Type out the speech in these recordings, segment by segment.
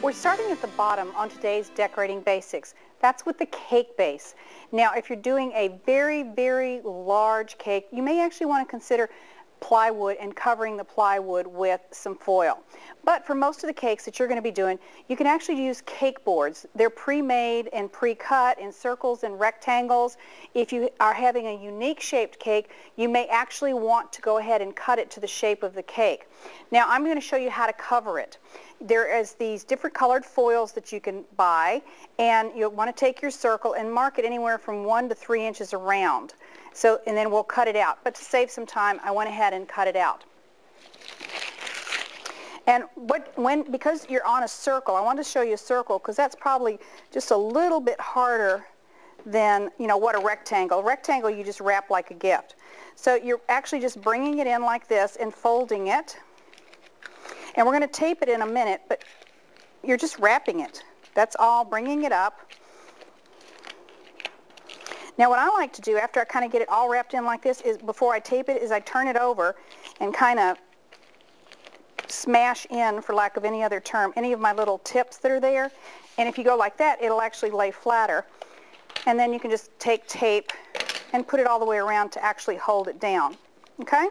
We're starting at the bottom on today's decorating basics. That's with the cake base. Now, if you're doing a very, very large cake, you may actually want to consider plywood and covering the plywood with some foil. But for most of the cakes that you're going to be doing, you can actually use cake boards. They're pre-made and pre-cut in circles and rectangles. If you are having a unique shaped cake, you may actually want to go ahead and cut it to the shape of the cake. Now, I'm going to show you how to cover it. There is these different colored foils that you can buy, and you'll want to take your circle and mark it anywhere from 1 to 3 inches around. And then we'll cut it out. But to save some time, I went ahead and cut it out. And because you're on a circle, I want to show you a circle because that's probably just a little bit harder than, what a rectangle. A rectangle you just wrap like a gift. So you're actually just bringing it in like this and folding it. And we're going to tape it in a minute, but you're just wrapping it. That's all, bringing it up. Now what I like to do after I kind of get it all wrapped in like this is, before I tape it, is I turn it over and kind of smash in, for lack of any other term, any of my little tips that are there. And if you go like that, it'll actually lay flatter. And then you can just take tape and put it all the way around to actually hold it down. Okay?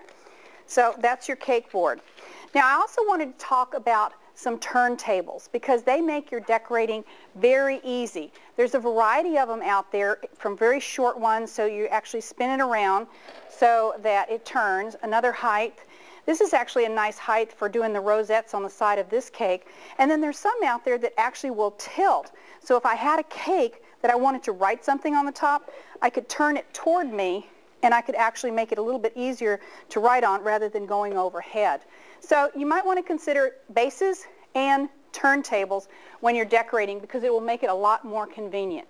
So that's your cake board. Now I also wanted to talk about some turntables because they make your decorating very easy. There's a variety of them out there, from very short ones, so you actually spin it around so that it turns. Another height. This is actually a nice height for doing the rosettes on the side of this cake. And then there's some out there that actually will tilt. So if I had a cake that I wanted to write something on the top, I could turn it toward me and I could actually make it a little bit easier to write on rather than going overhead. So you might want to consider bases and turntables when you're decorating because it will make it a lot more convenient.